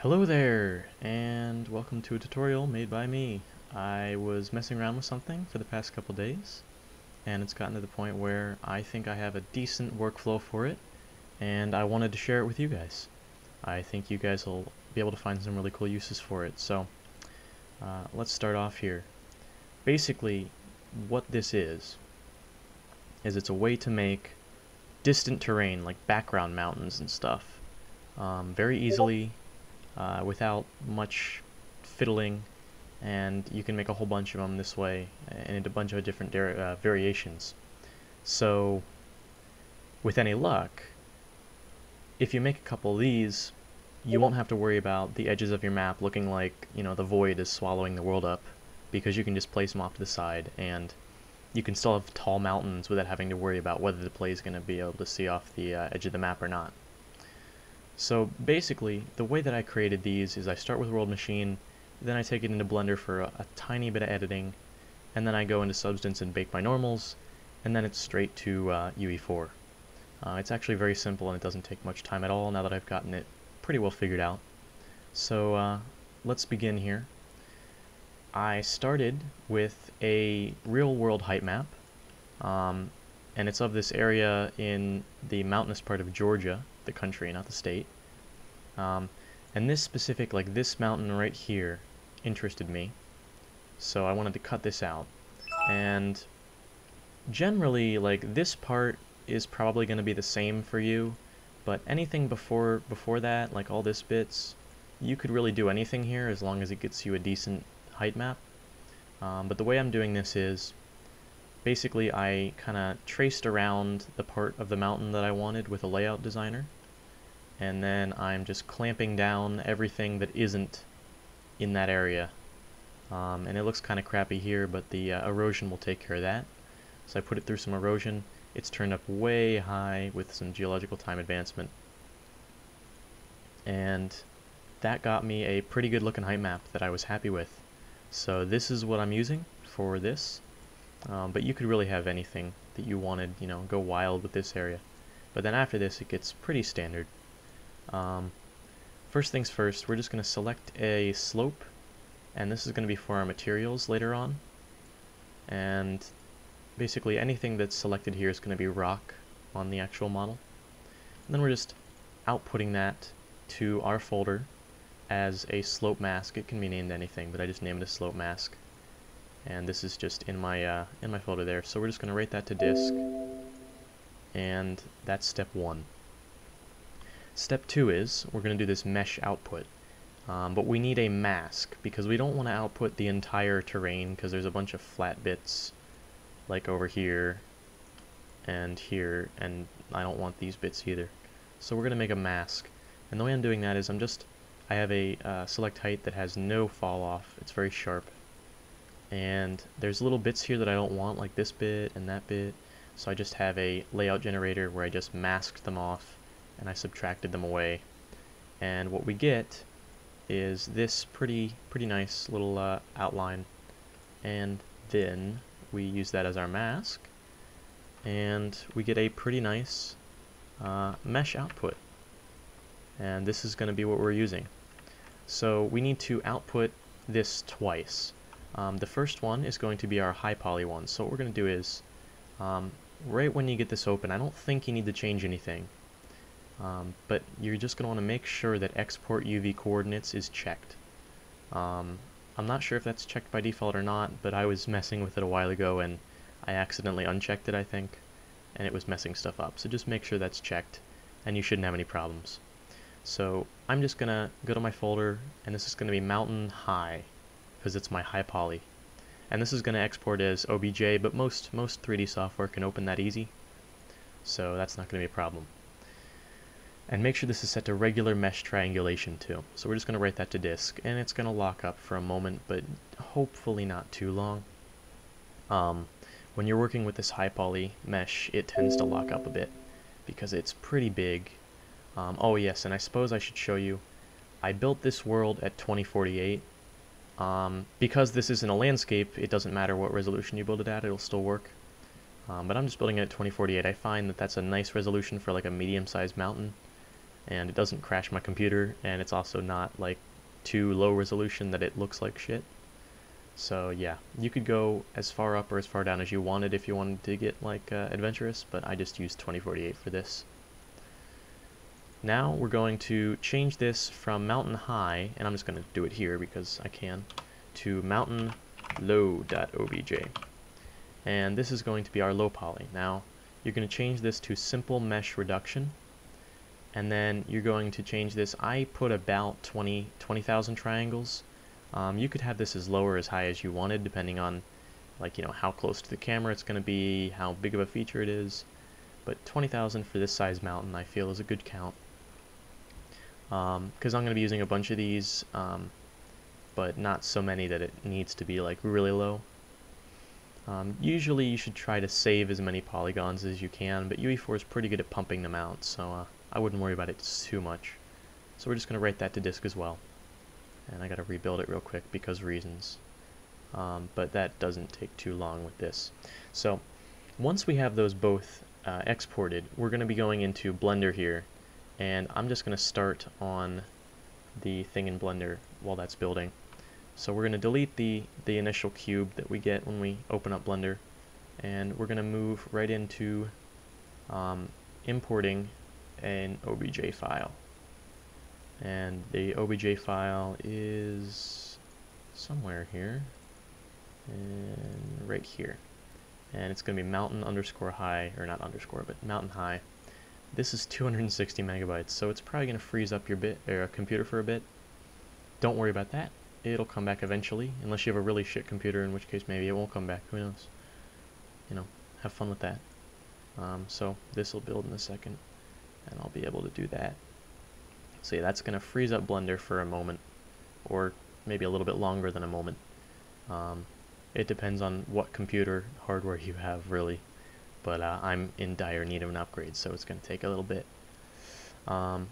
Hello there, and welcome to a tutorial made by me. I was messing around with something for the past couple days, and it's gotten to the point where I think I have a decent workflow for it, and I wanted to share it with you guys. I think you guys will be able to find some really cool uses for it, so let's start off here. Basically, what this is it's a way to make distant terrain, like background mountains and stuff, very easily, without much fiddling, and you can make a whole bunch of them this way and a bunch of different variations. So with any luck, if you make a couple of these, you won't have to worry about the edges of your map looking like, the void is swallowing the world up, because you can just place them off to the side, and you can still have tall mountains without having to worry about whether the player is going to be able to see off the edge of the map or not. So basically, the way that I created these is I start with World Machine, then I take it into Blender for a tiny bit of editing, and then I go into Substance and bake my normals, and then it's straight to UE4. It's actually very simple and it doesn't take much time at all now that I've gotten it pretty well figured out. So let's begin here. I started with a real-world height map, and it's of this area in the mountainous part of Georgia, the country, not the state. And this specific, like this mountain right here, interested me, so I wanted to cut this out. And generally, like, this part is probably going to be the same for you, but anything before that, like all this bits, you could really do anything here as long as it gets you a decent height map. But the way I'm doing this is, basically I kind of traced around the part of the mountain that I wanted with a layout designer, and then I'm just clamping down everything that isn't in that area. And it looks kind of crappy here, but the erosion will take care of that. So I put it through some erosion. It's turned up way high with some geological time advancement, and that got me a pretty good looking height map that I was happy with. So this is what I'm using for this, but you could really have anything that you wanted, go wild with this area. But then after this it gets pretty standard. First things first, we're just going to select a slope, and this is going to be for our materials later on. And basically anything that's selected here is going to be rock on the actual model. And then we're just outputting that to our folder as a slope mask. It can be named anything, but I just named it a slope mask. And this is just in my folder there. So we're just going to write that to disk, and that's step one. Step two is we're going to do this mesh output, but we need a mask because we don't want to output the entire terrain, because there's a bunch of flat bits like over here, and I don't want these bits either. So we're going to make a mask, and the way I'm doing that is I have a select height that has no fall off. It's very sharp, and there's little bits here that I don't want, like this bit and that bit, so I just have a layout generator where I just masked them off and I subtracted them away, and what we get is this pretty nice little outline. And then we use that as our mask, and we get a pretty nice mesh output, and this is going to be what we're using. So we need to output this twice. The first one is going to be our high poly one. So what we're going to do is, right when you get this open, I don't think you need to change anything, but you're just going to want to make sure that export UV coordinates is checked. I'm not sure if that's checked by default or not, but I was messing with it a while ago and I accidentally unchecked it, I think, and it was messing stuff up. So just make sure that's checked, and you shouldn't have any problems. So I'm just going to go to my folder, and this is going to be mountain high, because it's my high poly. And this is going to export as OBJ, but most 3D software can open that easy, so that's not going to be a problem. And make sure this is set to regular mesh triangulation too. So we're just going to write that to disk, and it's going to lock up for a moment, but hopefully not too long. When you're working with this high poly mesh, it tends to lock up a bit because it's pretty big. Oh yes, and I suppose I should show you, I built this world at 2048. Because this isn't a landscape, it doesn't matter what resolution you build it at, it'll still work. But I'm just building it at 2048. I find that that's a nice resolution for like a medium-sized mountain. and it doesn't crash my computer, and it's also not like too low resolution that it looks like shit. So yeah, you could go as far up or as far down as you wanted if you wanted to get like adventurous, but I just used 2048 for this. Now we're going to change this from mountain high, and I'm just going to do it here because I can, to mountain low.obj. And this is going to be our low poly. Now you're going to change this to simple mesh reduction, and then you're going to change this. I put about 20,000 triangles. You could have this as low or as high as you wanted, depending on, like, you know, how close to the camera it's going to be, how big of a feature it is. But 20,000 for this size mountain, I feel, is a good count. Because I'm going to be using a bunch of these, but not so many that it needs to be like really low. Usually you should try to save as many polygons as you can, but UE4 is pretty good at pumping them out, so I wouldn't worry about it too much. So we're just going to write that to disk as well. And I got to rebuild it real quick because reasons. But that doesn't take too long with this. So once we have those both exported, we're going to be going into Blender here, and I'm just going to start on the thing in Blender while that's building. So we're going to delete the initial cube that we get when we open up Blender, and we're going to move right into importing an Obj file. And the Obj file is somewhere here, and right here. And it's going to be mountain underscore high, or not underscore, but mountain high. This is 260 megabytes, so it's probably going to freeze up your computer for a bit. Don't worry about that. It'll come back eventually, unless you have a really shit computer, in which case maybe it won't come back. Who knows? You know, have fun with that. So this will build in a second, and I'll be able to do that. So yeah, that's going to freeze up Blender for a moment, or maybe a little bit longer than a moment. It depends on what computer hardware you have, really. But I'm in dire need of an upgrade, so it's going to take a little bit. I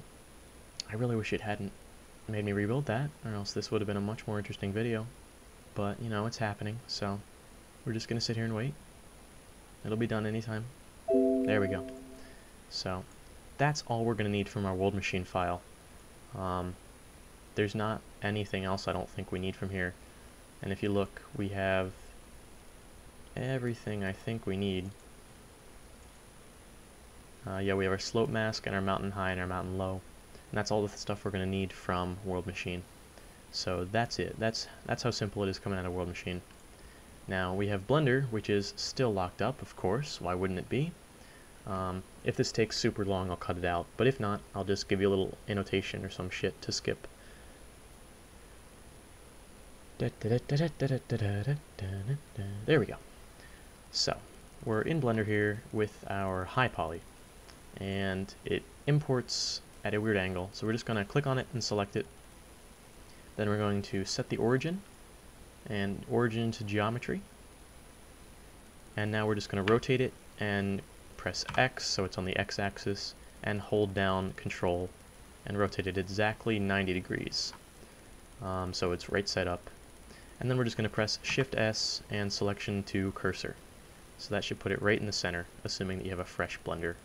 really wish it hadn't made me rebuild that, or else this would have been a much more interesting video. But, you know, it's happening, so we're just going to sit here and wait. It'll be done anytime. There we go. So that's all we're going to need from our world machine file. There's not anything else I don't think we need from here. And if you look, we have everything I think we need. Yeah, we have our slope mask and our mountain high and our mountain low. And that's all the stuff we're going to need from World Machine. So that's it. That's how simple it is coming out of World Machine. Now we have Blender, which is still locked up, of course. Why wouldn't it be? If this takes super long, I'll cut it out. But if not, I'll just give you a little annotation or some shit to skip. There we go. So we're in Blender here with our high poly, and it imports at a weird angle. So we're just going to click on it and select it. Then we're going to set the origin, and origin to geometry. And now we're just going to rotate it and press X so it's on the X-axis, and hold down Control and rotate it exactly 90 degrees. So it's right side up. And then we're just going to press Shift S and selection to cursor. So that should put it right in the center, assuming that you have a fresh Blender.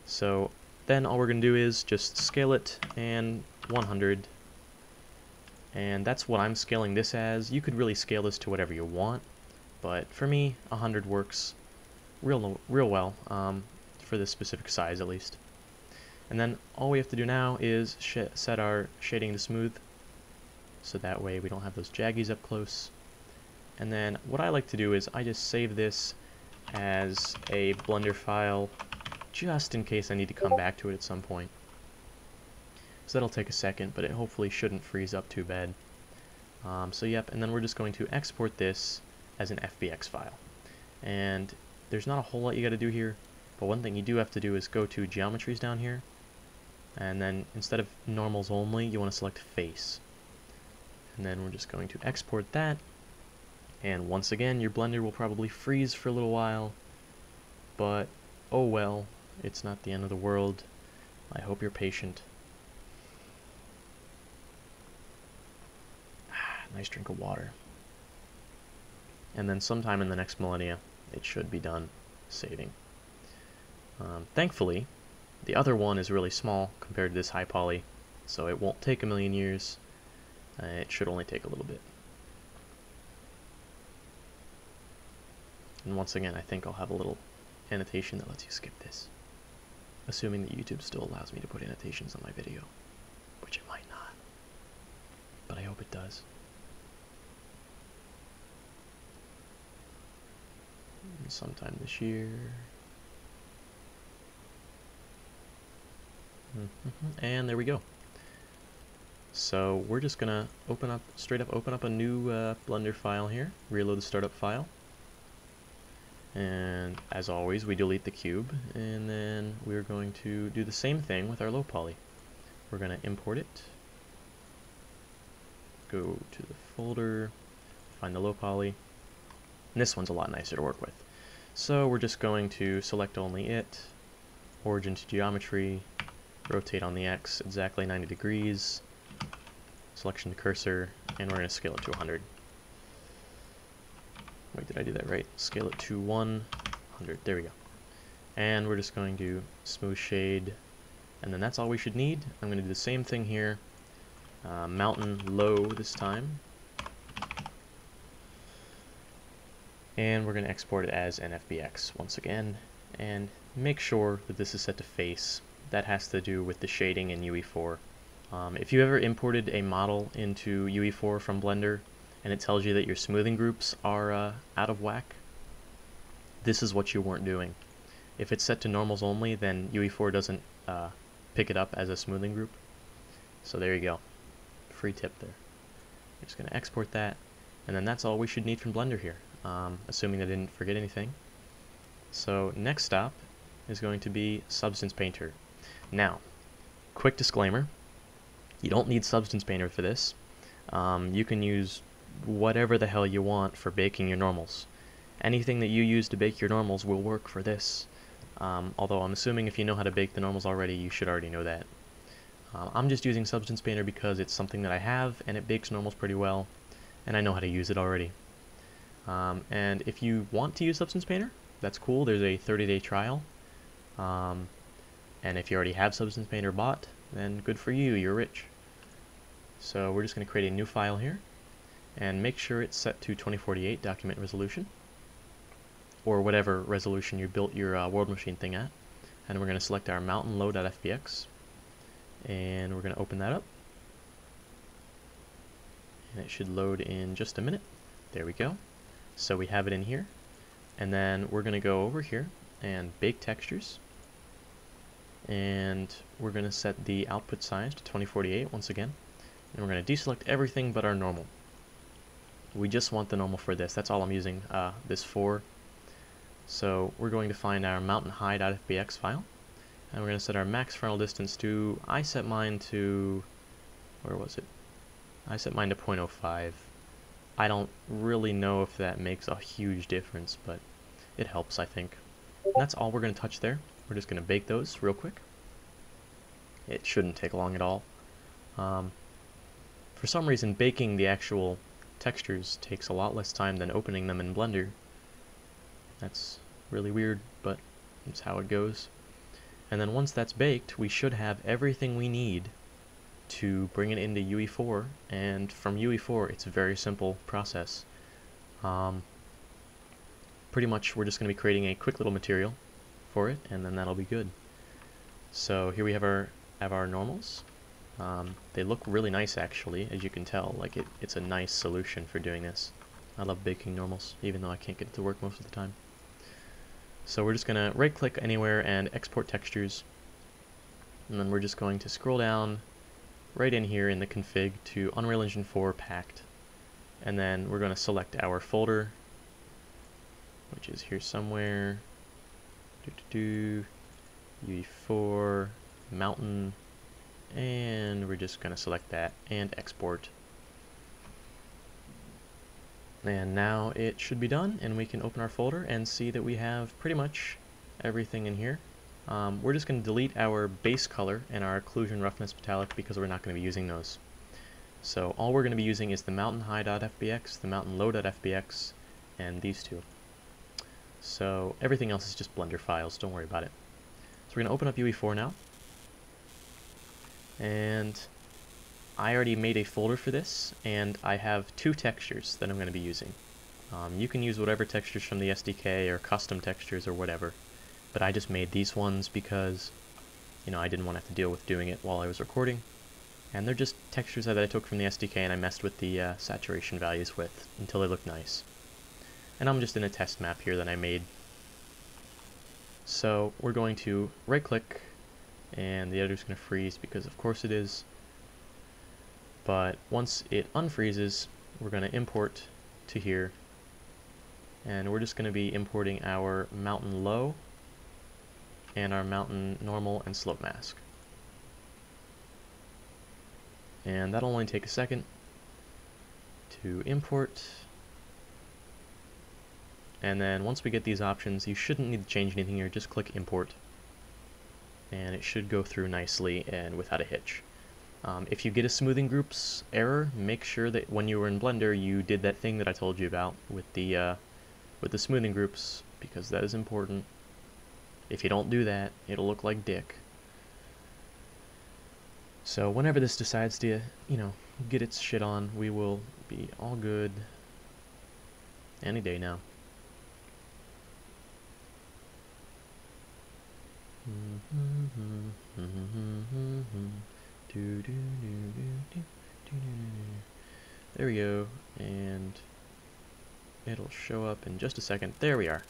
So then all we're going to do is just scale it and 100. And that's what I'm scaling this as. You could really scale this to whatever you want, but for me, 100 works real well, for this specific size at least. And then all we have to do now is set our shading to smooth, so that way we don't have those jaggies up close. And then what I like to do is I just save this as a Blender file, just in case I need to come back to it at some point. So that'll take a second, but it hopefully shouldn't freeze up too bad. So yep, and then we're just going to export this as an FBX file. And there's not a whole lot you got to do here, but one thing you do have to do is go to geometries down here, and then instead of normals only, you want to select face. And then we're just going to export that, and once again your Blender will probably freeze for a little while, but oh well, it's not the end of the world. I hope you're patient. Nice drink of water. And then sometime in the next millennia, it should be done saving. Thankfully, The other one is really small compared to this high poly, so it won't take a million years. It should only take a little bit. And once again, I think I'll have a little annotation that lets you skip this, assuming that YouTube still allows me to put annotations on my video, which it might not, but I hope it does. Sometime this year. And there we go. So we're just gonna straight up open up a new Blender file here, reload the startup file. And as always, we delete the cube, and then we're going to do the same thing with our low poly. We're gonna import it, go to the folder, find the low poly, and this one's a lot nicer to work with. So we're just going to select only it, origin to geometry, rotate on the X exactly 90 degrees, selection to cursor, and we're going to scale it to 100. Wait, did I do that right? Scale it to 100. There we go. And we're just going to smooth shade, and then that's all we should need. I'm going to do the same thing here. Mountain low this time. And we're going to export it as NFBX once again, and make sure that this is set to face. That has to do with the shading in UE4. If you ever imported a model into UE4 from Blender and it tells you that your smoothing groups are out of whack, this is what you weren't doing. If it's set to normals only, then UE4 doesn't pick it up as a smoothing group. So there you go. Free tip there. I'm just going to export that, and then that's all we should need from Blender here. Assuming I didn't forget anything. So next stop is going to be Substance Painter. Now, quick disclaimer, you don't need Substance Painter for this. You can use whatever the hell you want for baking your normals. Anything that you use to bake your normals will work for this. Although I'm assuming if you know how to bake the normals already, you should already know that. I'm just using Substance Painter because it's something that I have, and it bakes normals pretty well, and I know how to use it already. And if you want to use Substance Painter, that's cool. There's a 30-day trial. And if you already have Substance Painter bought, then good for you, you're rich. So we're just going to create a new file here, and make sure it's set to 2048 document resolution, or whatever resolution you built your world machine thing at. And we're going to select our mountain low.fbx, and we're going to open that up. And it should load in just a minute. There we go. So we have it in here, and then we're going to go over here and bake textures, and we're going to set the output size to 2048 once again, and we're going to deselect everything but our normal. We just want the normal for this. That's all I'm using this for. So we're going to find our mountain high.fbx file, and we're going to set our max frontal distance to, I set mine to, where was it? I set mine to 0.05. I don't really know if that makes a huge difference, but it helps, I think. And that's all we're going to touch there. We're just going to bake those real quick. It shouldn't take long at all. For some reason, baking the actual textures takes a lot less time than opening them in Blender. That's really weird, but it's how it goes. And then once that's baked, we should have everything we need to bring it into UE4, and from UE4 it's a very simple process. Pretty much we're just going to be creating a quick little material for it, and then that'll be good. So here we have our normals. They look really nice actually, as you can tell. Like it's a nice solution for doing this. I love baking normals, even though I can't get it to work most of the time. So we're just going to right click anywhere and export textures, and then we're just going to scroll down right in here in the config to Unreal Engine 4 packed, and then we're going to select our folder, which is here somewhere. UE4 mountain, and we're just going to select that and export. And now it should be done, and we can open our folder and see that we have pretty much everything in here. We're just going to delete our base color and our occlusion roughness metallic because we're not going to be using those. So all we're going to be using is the mountain high.fbx, the mountain low.fbx, and these two. So everything else is just Blender files, don't worry about it. So we're going to open up UE4 now. And I already made a folder for this, and I have 2 textures that I'm going to be using. You can use whatever textures from the SDK or custom textures or whatever, but I just made these ones because, you know, I didn't want to have to deal with doing it while I was recording. And they're just textures that I took from the SDK and I messed with the saturation values with until they look nice. And I'm just in a test map here that I made. So we're going to right click, and the editor's going to freeze because of course it is. But once it unfreezes, we're going to import to here, and we're just going to be importing our mountain low and our mountain normal and slope mask. And that'll only take a second to import. And then once we get these options, you shouldn't need to change anything here, just click import. And it should go through nicely and without a hitch. If you get a smoothing groups error, make sure that when you were in Blender you did that thing that I told you about with the smoothing groups, because that is important. If you don't do that, it'll look like dick. So whenever this decides to, you know, get its shit on, we will be all good any day now. There we go, and it'll show up in just a second. There we are.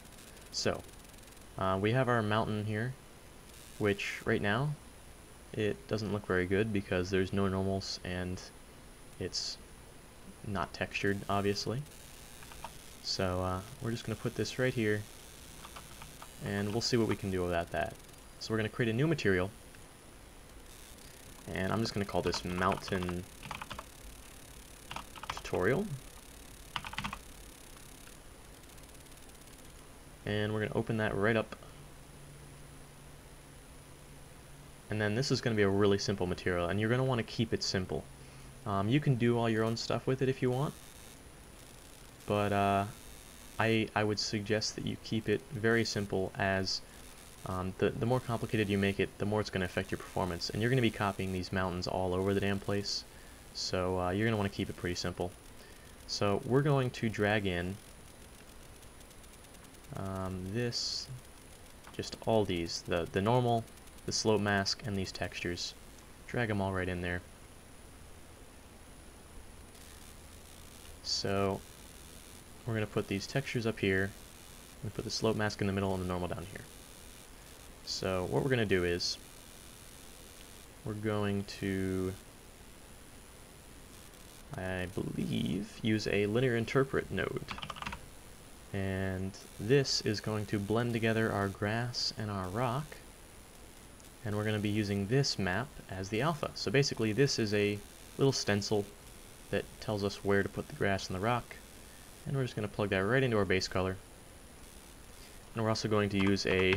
So we have our mountain here, which right now it doesn't look very good because there's no normals and it's not textured, obviously. So we're just going to put this right here, and we'll see what we can do without that. So we're going to create a new material, and I'm just going to call this mountain tutorial. And we're going to open that right up. And then this is going to be a really simple material, and you're going to want to keep it simple. You can do all your own stuff with it if you want, but I would suggest that you keep it very simple, as the more complicated you make it, the more it's going to affect your performance. And you're going to be copying these mountains all over the damn place, so you're going to want to keep it pretty simple. So we're going to drag in just all these, the normal, the slope mask, and these textures. Drag them all right in there. So we're going to put these textures up here, and put the slope mask in the middle and the normal down here. So what we're going to do is we're going to, I believe, use a linear interpret node. And this is going to blend together our grass and our rock. And we're going to be using this map as the alpha. So basically this is a little stencil that tells us where to put the grass and the rock. And we're just going to plug that right into our base color. And we're also going to use a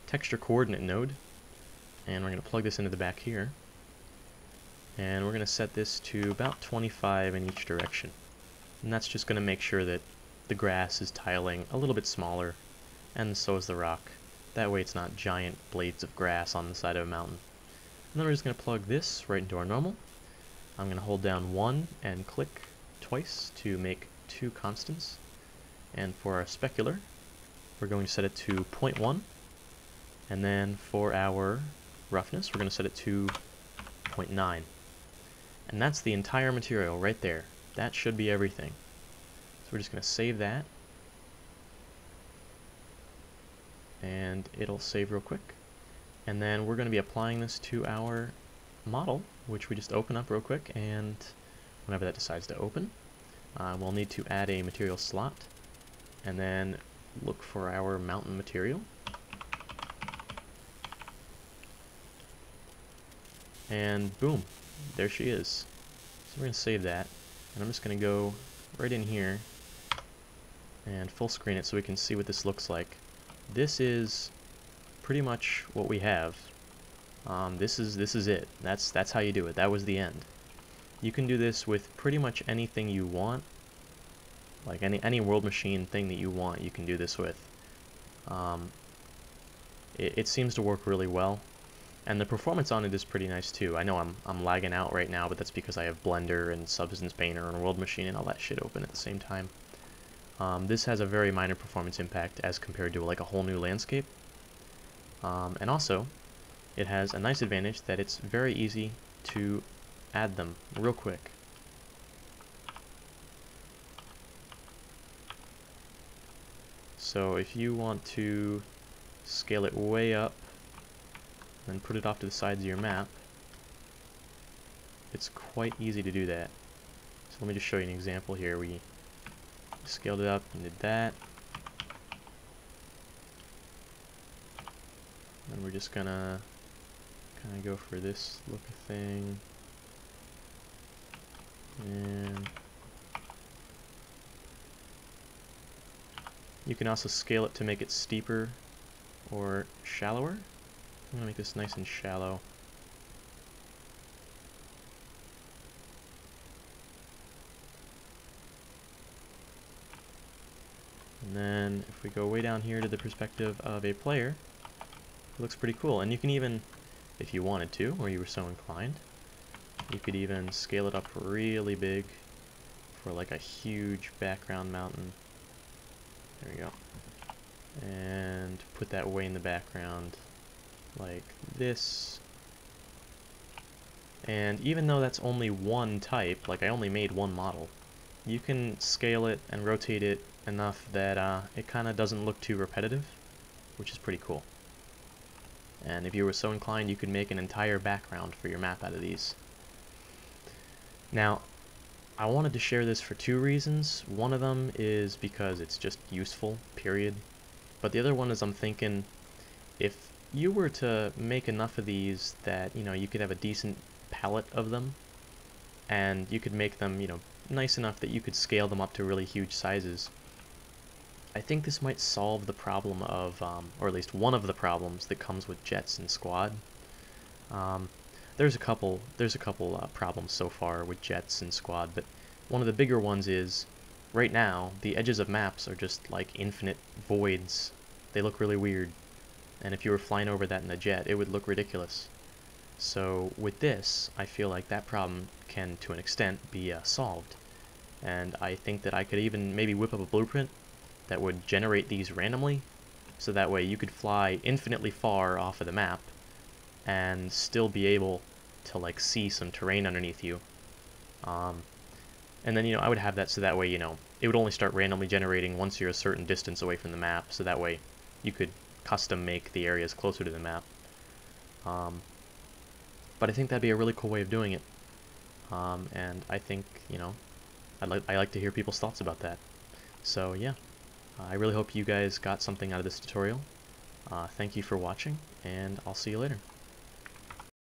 texture coordinate node. And we're going to plug this into the back here. And we're going to set this to about 25 in each direction. And that's just going to make sure that the grass is tiling a little bit smaller, and so is the rock. That way it's not giant blades of grass on the side of a mountain. And then we're just going to plug this right into our normal. I'm going to hold down 1 and click twice to make 2 constants. And for our specular, we're going to set it to 0.1. And then for our roughness, we're going to set it to 0.9. And that's the entire material right there. That should be everything. So we're just going to save that. And it'll save real quick. And then we're going to be applying this to our model, which we just open up real quick, and whenever that decides to open, we'll need to add a material slot, and then look for our mountain material. And boom, there she is. So we're going to save that, and I'm just going to go right in here and full screen it so we can see what this looks like. This is pretty much what we have. This is it. That's how you do it. That was the end. You can do this with pretty much anything you want. Like any world machine thing that you want, you can do this with. it seems to work really well. And the performance on it is pretty nice too. I know I'm lagging out right now, but that's because I have Blender and Substance Painter and World Machine and all that shit open at the same time. This has a very minor performance impact as compared to like a whole new landscape. And also, it has a nice advantage that it's very easy to add them real quick. So if you want to scale it way up and put it off to the sides of your map, it's quite easy to do that. So let me just show you an example here. We scaled it up and did that. And we're just gonna kind of go for this look of thing. And you can also scale it to make it steeper or shallower. I'm going to make this nice and shallow. And then if we go way down here to the perspective of a player, it looks pretty cool. And you can even, if you wanted to, or you were so inclined, you could even scale it up really big for like a huge background mountain. There we go. And put that way in the background like this. And even though that's only one type, like I only made one model, you can scale it and rotate it enough that it kind of doesn't look too repetitive, which is pretty cool. And if you were so inclined, you could make an entire background for your map out of these. Now, I wanted to share this for two reasons. One of them is because it's just useful, period. But the other one is I'm thinking, if you were to make enough of these that, you know, you could have a decent palette of them, and you could make them, you know, nice enough that you could scale them up to really huge sizes, I think this might solve the problem of, or at least one of the problems that comes with jets in Squad. There's a couple problems so far with jets in Squad, but one of the bigger ones is, right now, the edges of maps are just like infinite voids. They look really weird, and if you were flying over that in a jet, it would look ridiculous. So with this, I feel like that problem can, to an extent, be solved. And I think that I could even maybe whip up a blueprint that would generate these randomly, so that way you could fly infinitely far off of the map and still be able to like see some terrain underneath you. And then, you know, I would have that so that way, you know, it would only start randomly generating once you're a certain distance away from the map, so that way you could custom make the areas closer to the map. But I think that'd be a really cool way of doing it. And I think, you know, I like to hear people's thoughts about that. So yeah, I really hope you guys got something out of this tutorial. Thank you for watching, and I'll see you later.